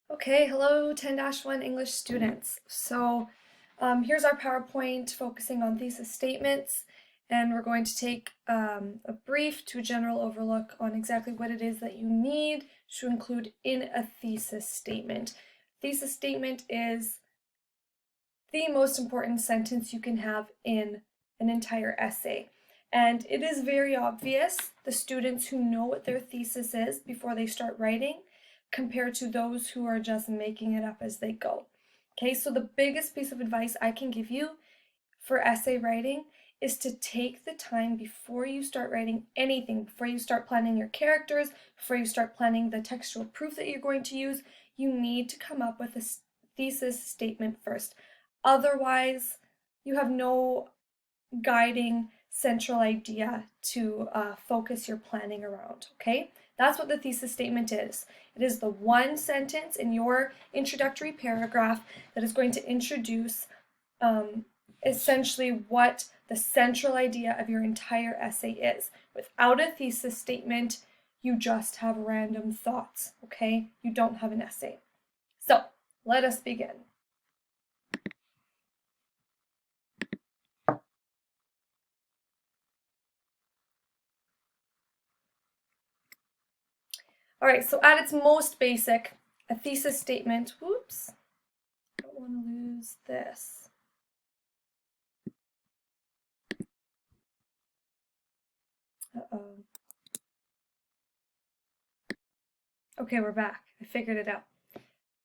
Okay, hello 10-1 English students. Here's our PowerPoint focusing on thesis statements, and we're going to take a brief to general overlook on exactly what it is that you need to include in a thesis statement. Thesis statement is the most important sentence you can have in an entire essay. And it is very obvious, the students who know what their thesis is before they start writing, compared to those who are just making it up as they go. Okay, so the biggest piece of advice I can give you for essay writing is to take the time before you start writing anything, before you start planning your characters, before you start planning the textual proof that you're going to use, you need to come up with a thesis statement first. Otherwise, you have no guiding central idea to focus your planning around, okay? That's what the thesis statement is. It is the one sentence in your introductory paragraph that is going to introduce essentially what the central idea of your entire essay is. Without a thesis statement, you just have random thoughts, okay? You don't have an essay. So, let us begin. All right, so at its most basic, a thesis statement, whoops, I don't want to lose this. Uh-oh. Okay, we're back. I figured it out.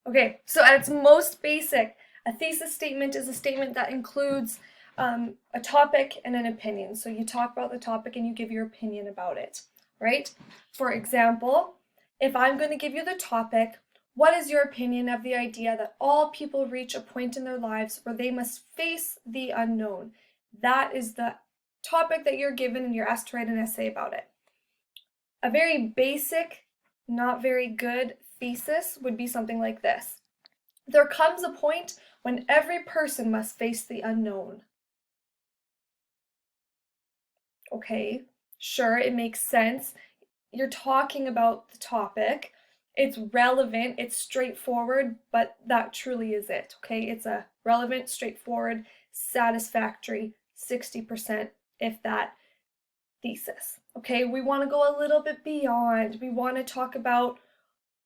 Okay, so at its most basic, a thesis statement is a statement that includes a topic and an opinion. So you talk about the topic and you give your opinion about it, right? For example, if I'm going to give you the topic, what is your opinion of the idea that all people reach a point in their lives where they must face the unknown? That is the topic that you're given and you're asked to write an essay about it. A very basic, not very good thesis would be something like this. There comes a point when every person must face the unknown. Okay, sure, it makes sense. You're talking about the topic. It's relevant, it's straightforward, but that truly is it, okay? It's a relevant, straightforward, satisfactory 60%, if that, thesis. Okay, we want to go a little bit beyond. We want to talk about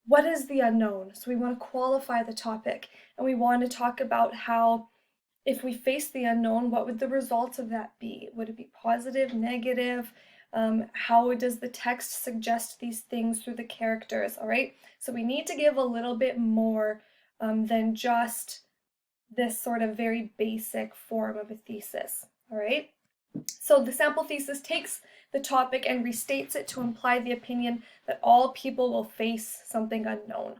what is the unknown. So we want to qualify the topic, and we want to talk about how if we face the unknown, what would the results of that be? Would it be positive, negative? How does the text suggest these things through the characters? All right, so we need to give a little bit more than just this sort of very basic form of a thesis. All right. So the sample thesis takes the topic and restates it to imply the opinion that all people will face something unknown.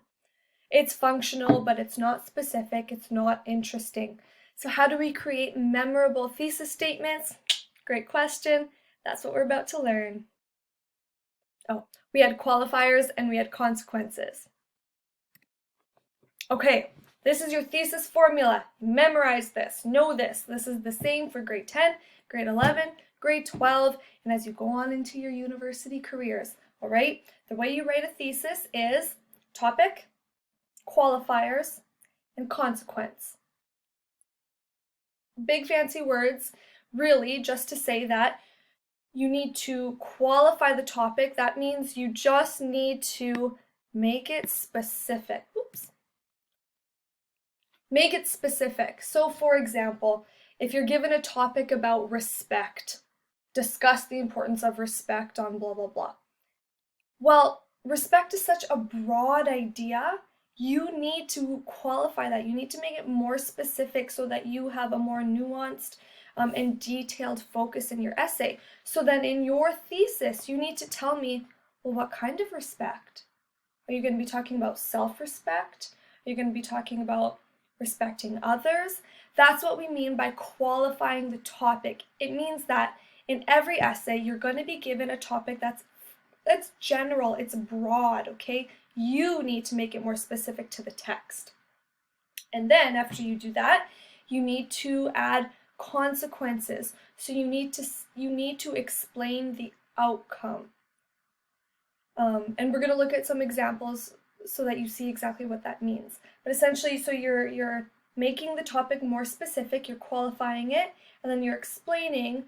It's functional, but it's not specific, it's not interesting. So how do we create memorable thesis statements? Great question. That's what we're about to learn. Oh, we had qualifiers and we had consequences. Okay, this is your thesis formula. Memorize this, know this. This is the same for grade 10, grade 11, grade 12, and as you go on into your university careers, all right? The way you write a thesis is topic, qualifiers, and consequence. Big fancy words, really just to say that you need to qualify the topic. That means you just need to make it specific. Oops. Make it specific. So for example, if you're given a topic about respect, discuss the importance of respect on blah, blah, blah. Well, respect is such a broad idea. You need to qualify that. You need to make it more specific so that you have a more nuanced and detailed focus in your essay. So then in your thesis, you need to tell me, well, what kind of respect? Are you going to be talking about self-respect? Are you going to be talking about respecting others? That's what we mean by qualifying the topic. It means that in every essay, you're going to be given a topic that's general, it's broad, okay? You need to make it more specific to the text. And then after you do that, you need to add consequences. So you need to explain the outcome. And we're going to look at some examples so that you see exactly what that means. But essentially, so you're making the topic more specific, you're qualifying it, and then you're explaining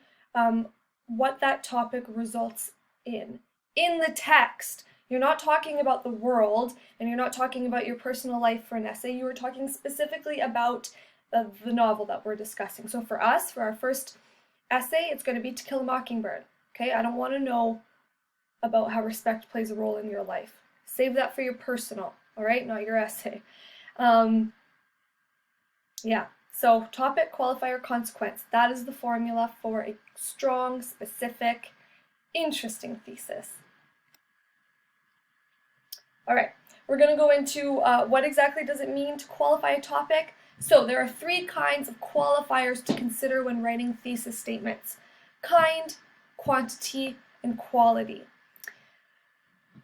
what that topic results in the text. You're not talking about the world, and you're not talking about your personal life for an essay. You are talking specifically about the novel that we're discussing. So for us, for our first essay, it's going to be To Kill a Mockingbird. Okay, I don't want to know about how respect plays a role in your life. Save that for your personal, all right, not your essay. Yeah, so topic, qualifier, consequence. That is the formula for a strong, specific, interesting thesis. All right, we're going to go into what exactly does it mean to qualify a topic. So there are 3 kinds of qualifiers to consider when writing thesis statements: kind, quantity, and quality.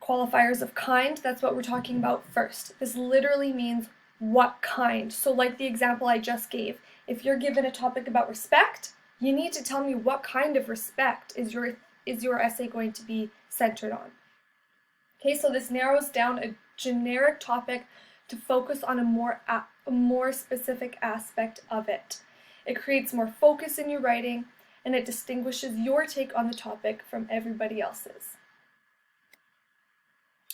Qualifiers of kind, that's what we're talking about first. This literally means what kind. So like the example I just gave, if you're given a topic about respect, you need to tell me what kind of respect is your essay going to be centered on. Okay, so this narrows down a generic topic to focus on a more specific aspect of it. It creates more focus in your writing, and it distinguishes your take on the topic from everybody else's.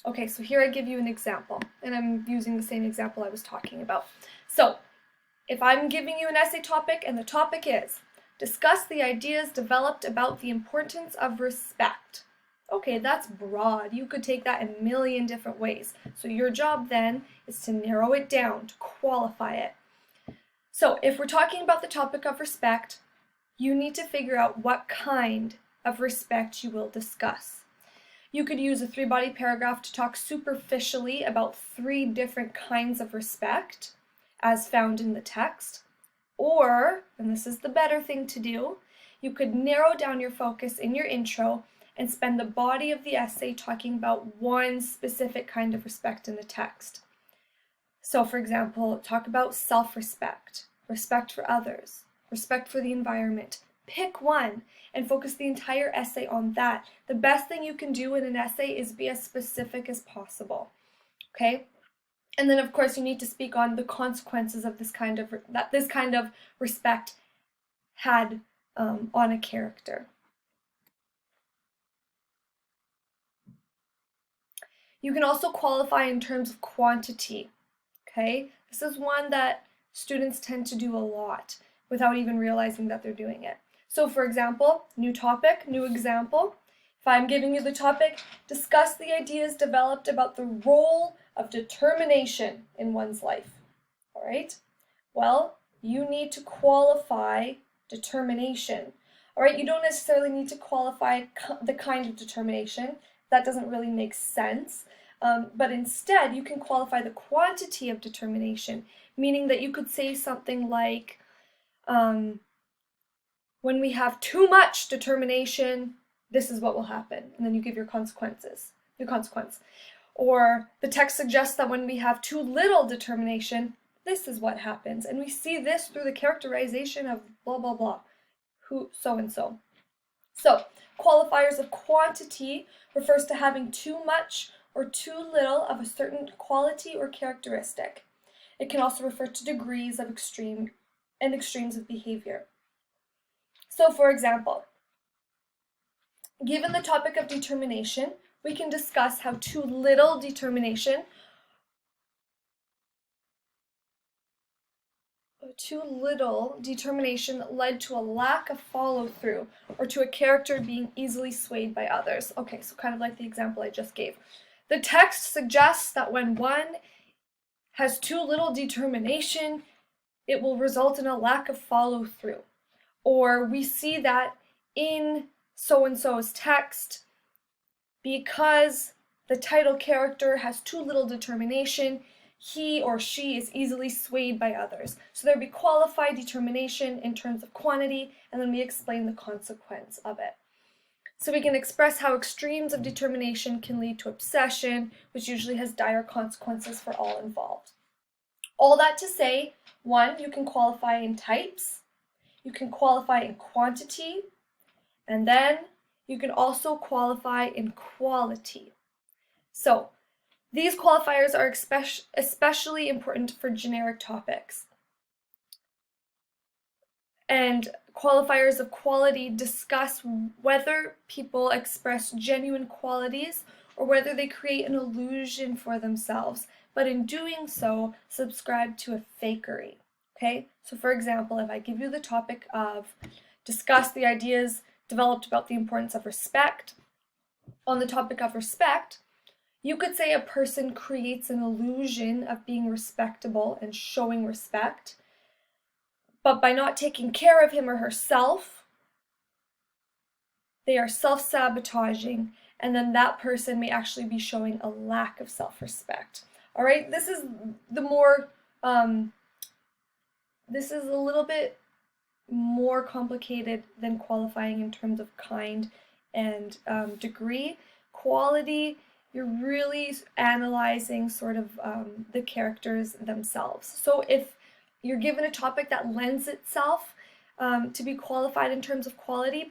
Okay, so here I give you an example, and I'm using the same example I was talking about. So, if I'm giving you an essay topic, and the topic is, discuss the ideas developed about the importance of respect. Okay, that's broad. You could take that a million different ways. So your job then is to narrow it down, to qualify it. So if we're talking about the topic of respect, you need to figure out what kind of respect you will discuss. You could use a 3-body paragraph to talk superficially about 3 different kinds of respect as found in the text. Or, and this is the better thing to do, you could narrow down your focus in your intro and spend the body of the essay talking about one specific kind of respect in the text. So for example, talk about self-respect, respect for others, respect for the environment. Pick one and focus the entire essay on that. The best thing you can do in an essay is be as specific as possible, okay? And then of course you need to speak on the consequences of this kind of respect had on a character. You can also qualify in terms of quantity, okay? This is one that students tend to do a lot without even realizing that they're doing it. So for example, new topic, new example. If I'm giving you the topic, discuss the ideas developed about the role of determination in one's life, all right? Well, you need to qualify determination, all right? You don't necessarily need to qualify the kind of determination. That doesn't really make sense. But instead, you can qualify the quantity of determination, meaning that you could say something like, when we have too much determination, this is what will happen. And then you give your consequence. Or the text suggests that when we have too little determination, this is what happens. And we see this through the characterization of blah, blah, blah, who, so and so. So, qualifiers of quantity refers to having too much or too little of a certain quality or characteristic. It can also refer to degrees of extremes of behavior. So for example, given the topic of determination, we can discuss how too little determination led to a lack of follow-through or to a character being easily swayed by others. Okay, so kind of like the example I just gave. The text suggests that when one has too little determination, it will result in a lack of follow-through. Or we see that in so-and-so's text, because the title character has too little determination, he or she is easily swayed by others. So there would be qualified determination in terms of quantity, and then we explain the consequence of it. So we can express how extremes of determination can lead to obsession, which usually has dire consequences for all involved. All that to say, 1, you can qualify in types, you can qualify in quantity, and then you can also qualify in quality. So These qualifiers are especially important for generic topics. And qualifiers of quality discuss whether people express genuine qualities or whether they create an illusion for themselves, but in doing so, subscribe to a fakery. Okay? So for example, if I give you the topic of discuss the ideas developed about the importance of respect, on the topic of respect, you could say a person creates an illusion of being respectable and showing respect, but by not taking care of him or herself, they are self-sabotaging, and then that person may actually be showing a lack of self-respect. All right, this is the more, this is a little bit more complicated than qualifying in terms of kind and degree. Quality, you're really analyzing sort of the characters themselves. So if you're given a topic that lends itself to be qualified in terms of quality,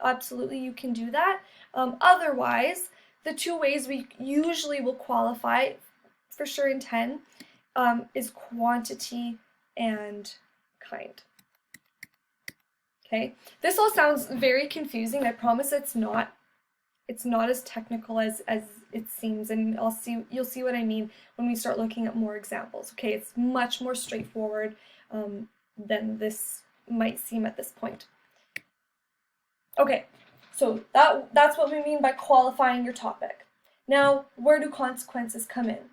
absolutely you can do that. Otherwise, the two ways we usually will qualify, for sure in 10, is quantity and kind. Okay, this all sounds very confusing. I promise it's not. It's not as technical as it seems, and you'll see what I mean when we start looking at more examples. Okay, it's much more straightforward than this might seem at this point. Okay, so that's what we mean by qualifying your topic. Now, where do consequences come in?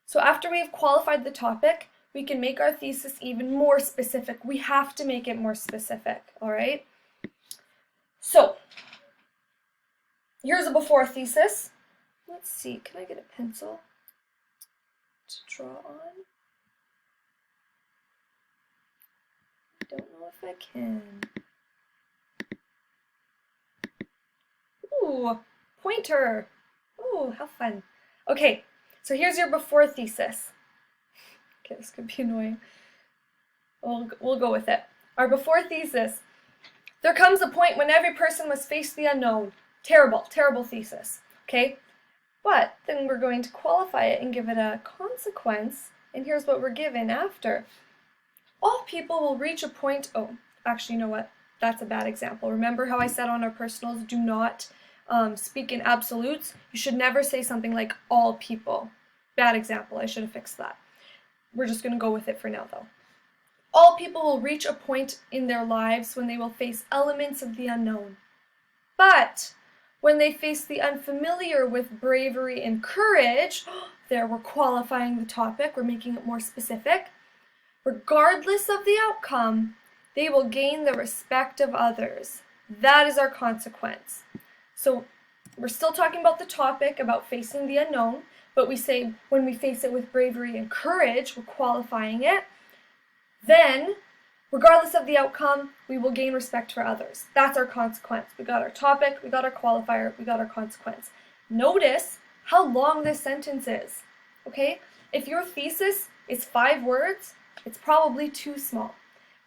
So after we have qualified the topic, we can make our thesis even more specific. We have to make it more specific, all right? So, here's a before thesis. Let's see, can I get a pencil to draw on? I don't know if I can. Ooh, pointer. Ooh, how fun. Okay, so here's your before thesis. Okay, this could be annoying. We'll go with it. Our before thesis. There comes a point when every person must face the unknown. Terrible, terrible thesis. Okay? But then we're going to qualify it and give it a consequence, and here's what we're given after. All people will reach a point, oh, actually, you know what? That's a bad example. Remember how I said on our personals, do not speak in absolutes? You should never say something like all people. Bad example, I should have fixed that. We're just going to go with it for now, though. All people will reach a point in their lives when they will face elements of the unknown. But when they face the unfamiliar with bravery and courage, there we're qualifying the topic, we're making it more specific. Regardless of the outcome, they will gain the respect of others. That is our consequence. So we're still talking about the topic, about facing the unknown, but we say when we face it with bravery and courage, we're qualifying it. Then, regardless of the outcome, we will gain respect for others. That's our consequence. We got our topic, we got our qualifier, we got our consequence. Notice how long this sentence is, okay? If your thesis is 5 words, it's probably too small.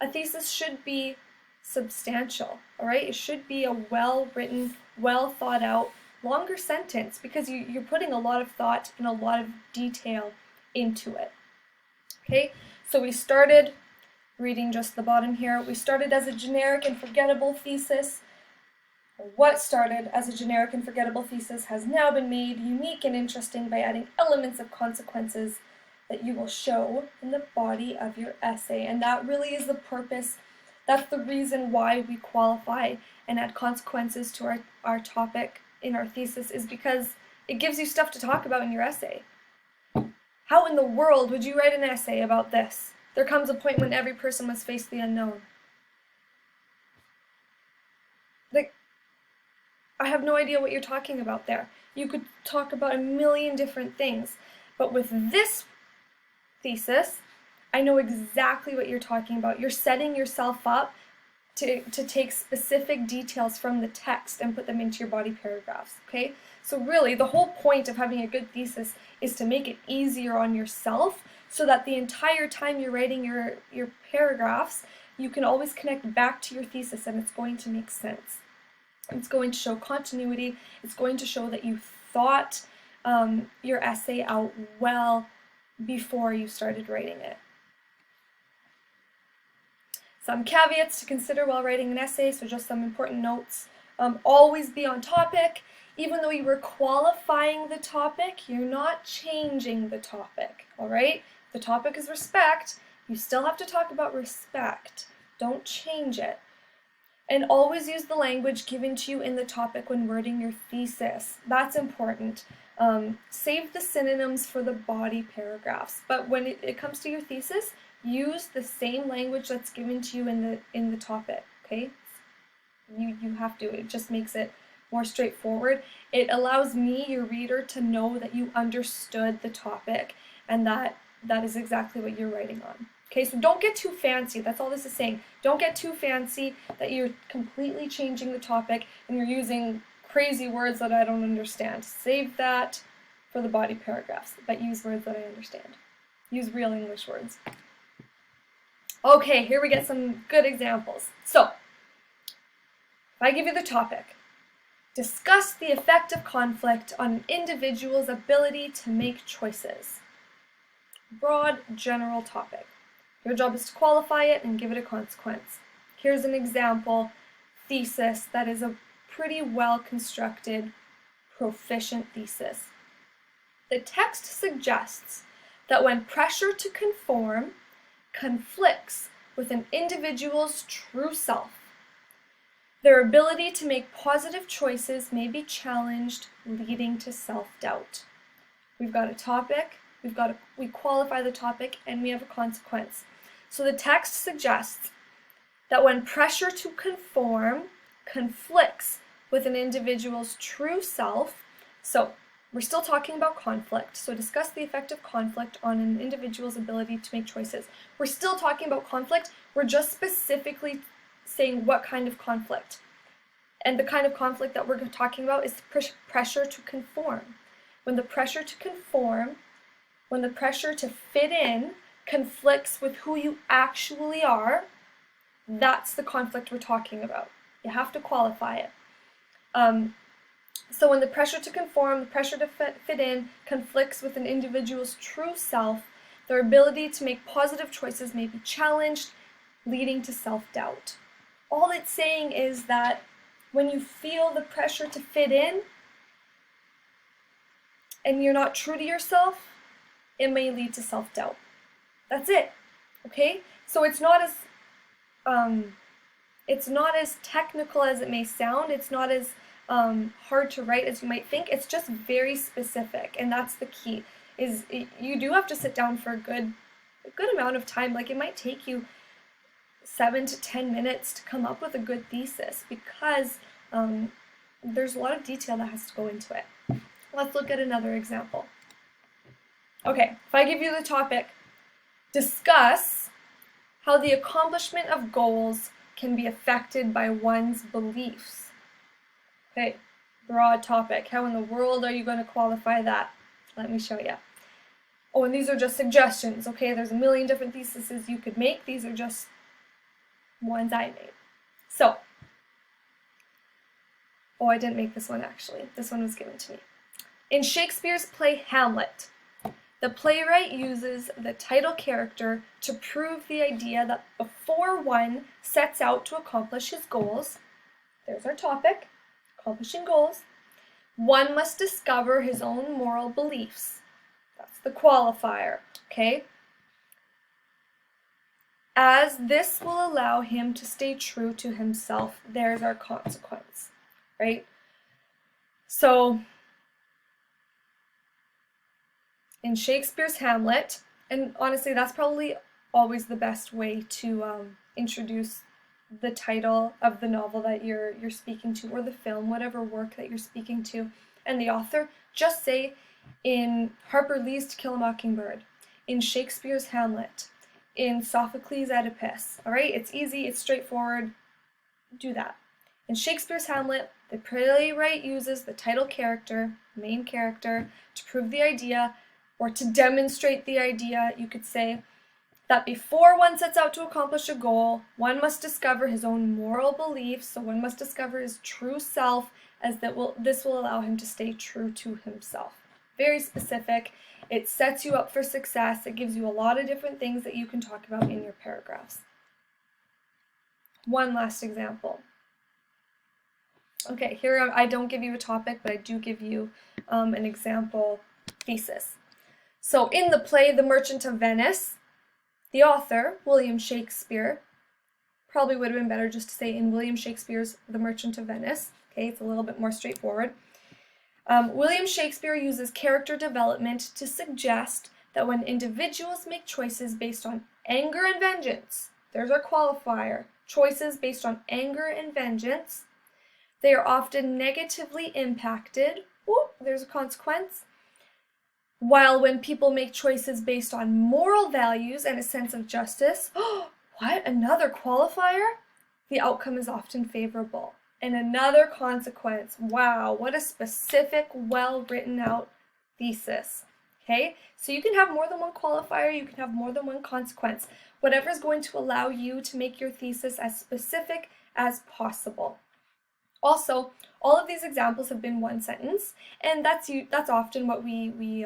A thesis should be substantial, all right? It should be a well-written, well-thought-out, longer sentence because you're putting a lot of thought and a lot of detail into it, okay? So we started reading just the bottom here. We started as a generic and forgettable thesis. What started as a generic and forgettable thesis has now been made unique and interesting by adding elements of consequences that you will show in the body of your essay. And that really is the purpose. That's the reason why we qualify and add consequences to our topic in our thesis, is because it gives you stuff to talk about in your essay. How in the world would you write an essay about this? There comes a point when every person must face the unknown. Like, I have no idea what you're talking about there. You could talk about a million different things, but with this thesis, I know exactly what you're talking about. You're setting yourself up to take specific details from the text and put them into your body paragraphs, okay? So really, the whole point of having a good thesis is to make it easier on yourself so that the entire time you're writing your paragraphs, you can always connect back to your thesis and it's going to make sense. It's going to show continuity. It's going to show that you thought your essay out well before you started writing it. Some caveats to consider while writing an essay, so just some important notes. Always be on topic. Even though you were qualifying the topic, you're not changing the topic, all right? The topic is respect. You still have to talk about respect. Don't change it. And always use the language given to you in the topic when wording your thesis. That's important. Save the synonyms for the body paragraphs, but when it comes to your thesis, use the same language that's given to you in the topic, okay? You have to. It just makes it more straightforward. It allows me, your reader, to know that you understood the topic and that is exactly what you're writing on. Okay, so don't get too fancy. That's all this is saying. Don't get too fancy that you're completely changing the topic and you're using crazy words that I don't understand. Save that for the body paragraphs, but use words that I understand. Use real English words. Okay, here we get some good examples. So, if I give you the topic, discuss the effect of conflict on an individual's ability to make choices. Broad, general topic. Your job is to qualify it and give it a consequence. Here's an example thesis that is a pretty well-constructed, proficient thesis. The text suggests that when pressure to conform conflicts with an individual's true self, their ability to make positive choices may be challenged, leading to self-doubt. We've got a topic, we qualify the topic, and we have a consequence. So the text suggests that when pressure to conform conflicts with an individual's true self, so we're still talking about conflict, so discuss the effect of conflict on an individual's ability to make choices. We're still talking about conflict, we're just specifically saying what kind of conflict. And the kind of conflict that we're talking about is pressure to conform. When the pressure to conform, when the pressure to fit in conflicts with who you actually are, that's the conflict we're talking about. You have to qualify it. So when the pressure to conform, the pressure to fit in conflicts with an individual's true self, their ability to make positive choices may be challenged, leading to self-doubt. All it's saying is that when you feel the pressure to fit in and you're not true to yourself, it may lead to self-doubt. That's it. Okay? So it's not as technical as it may sound. It's not as hard to write as you might think. It's just very specific, and that's the key. Is you do have to sit down for a good amount of time. Like, it might take you 7 to 10 minutes to come up with a good thesis because there's a lot of detail that has to go into it. Let's look at another example. Okay, if I give you the topic, discuss how the accomplishment of goals can be affected by one's beliefs. Okay, broad topic. How in the world are you going to qualify that? Let me show you. Oh, and these are just suggestions, okay? There's a million different theses you could make. These are just ones I made. So, oh, I didn't make this one actually. This one was given to me. In Shakespeare's play Hamlet, the playwright uses the title character to prove the idea that before one sets out to accomplish his goals, there's our topic, accomplishing goals, one must discover his own moral beliefs. That's the qualifier, okay? As this will allow him to stay true to himself, there's our consequence, right? So, in Shakespeare's Hamlet, and honestly, that's probably always the best way to introduce the title of the novel that you're speaking to, or the film, whatever work that you're speaking to, and the author. Just say, in Harper Lee's To Kill a Mockingbird, in Shakespeare's Hamlet, in Sophocles' Oedipus. All right, it's easy, it's straightforward. Do that. In Shakespeare's Hamlet, the playwright uses the title character, main character, to prove the idea, or to demonstrate the idea. You could say that before one sets out to accomplish a goal, one must discover his own moral beliefs, so one must discover his true self, as this will allow him to stay true to himself. very specific. It sets you up for success. It gives you a lot of different things that you can talk about in your paragraphs. One last example. Okay, here I don't give you a topic, but I do give you an example thesis. So in the play The Merchant of Venice, the author, William Shakespeare, probably would have been better just to say in William Shakespeare's The Merchant of Venice. Okay, it's a little bit more straightforward. William Shakespeare uses character development to suggest that when individuals make choices based on anger and vengeance, there's our qualifier, choices based on anger and vengeance, they are often negatively impacted. Ooh, there's a consequence. While when people make choices based on moral values and a sense of justice, what? Another qualifier? The outcome is often favorable. And another consequence. Wow, what a specific, well written out thesis. Okay, so you can have more than one qualifier, you can have more than one consequence. Whatever is going to allow you to make your thesis as specific as possible. Also, all of these examples have been one sentence, and that's often what we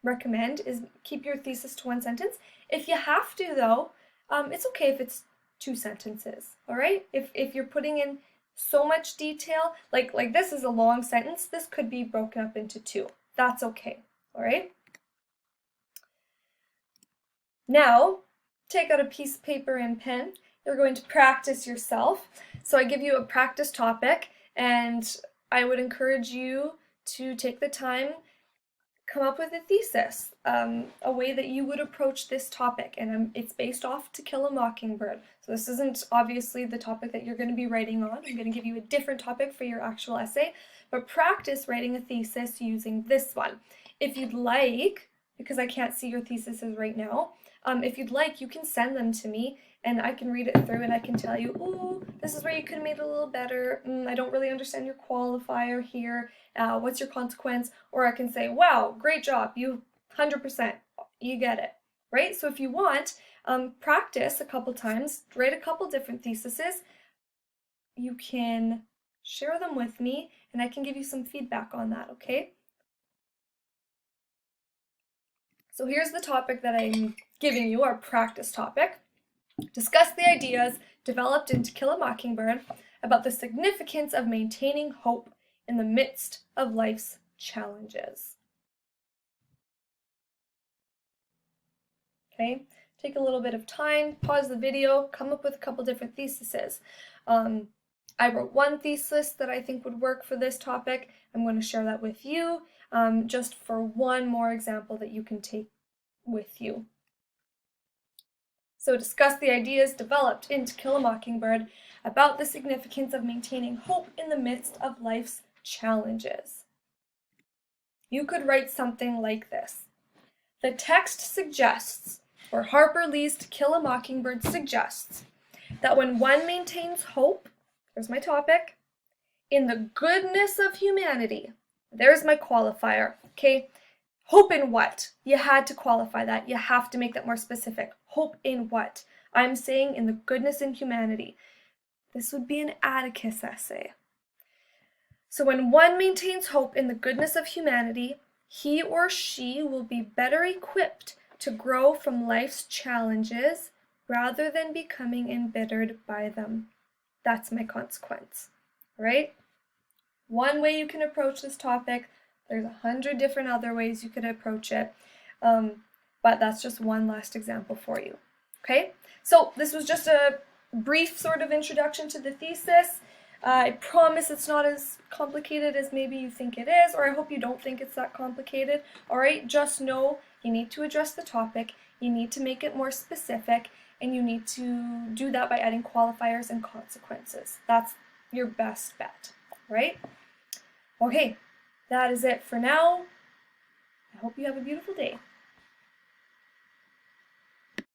recommend, is keep your thesis to one sentence. If you have to, though, it's okay if it's 2 sentences, all right? If you're putting in so much detail, like this is a long sentence, this could be broken up into 2. That's okay, all right? Now, take out a piece of paper and pen. You're going to practice yourself. So I give you a practice topic, and I would encourage you to take the time, come up with a thesis, a way that you would approach this topic, and it's based off To Kill a Mockingbird. So this isn't obviously the topic that you're going to be writing on. I'm going to give you a different topic for your actual essay, but practice writing a thesis using this one. If you'd like, because I can't see your theses right now, if you'd like, you can send them to me, and I can read it through and I can tell you, oh, this is where you could have made it a little better. I don't really understand your qualifier here. What's your consequence? Or I can say, wow, great job. You 100%, you get it, right? So if you want, practice a couple times, write a couple different theses. You can share them with me and I can give you some feedback on that, okay? So here's the topic that I'm giving you, our practice topic. Discuss the ideas developed in To Kill a Mockingbird about the significance of maintaining hope in the midst of life's challenges. Okay, take a little bit of time, pause the video, come up with a couple different theses. I wrote one thesis that I think would work for this topic. I'm going to share that with you, just for one more example that you can take with you. So discuss the ideas developed in To Kill a Mockingbird about the significance of maintaining hope in the midst of life's challenges. You could write something like this. The text suggests, or Harper Lee's To Kill a Mockingbird suggests, that when one maintains hope, there's my topic, in the goodness of humanity, there's my qualifier, okay? Hope in what? You had to qualify that. You have to make that more specific. Hope in what? I'm saying in the goodness and humanity. This would be an Atticus essay. So when one maintains hope in the goodness of humanity, he or she will be better equipped to grow from life's challenges rather than becoming embittered by them. That's my consequence, right? One way you can approach this topic. There's 100 different other ways you could approach it, but that's just one last example for you, okay? So this was just a brief sort of introduction to the thesis. I promise it's not as complicated as maybe you think it is, or I hope you don't think it's that complicated, all right? Just know you need to address the topic, you need to make it more specific, and you need to do that by adding qualifiers and consequences. That's your best bet, right? Okay. That is it for now. I hope you have a beautiful day.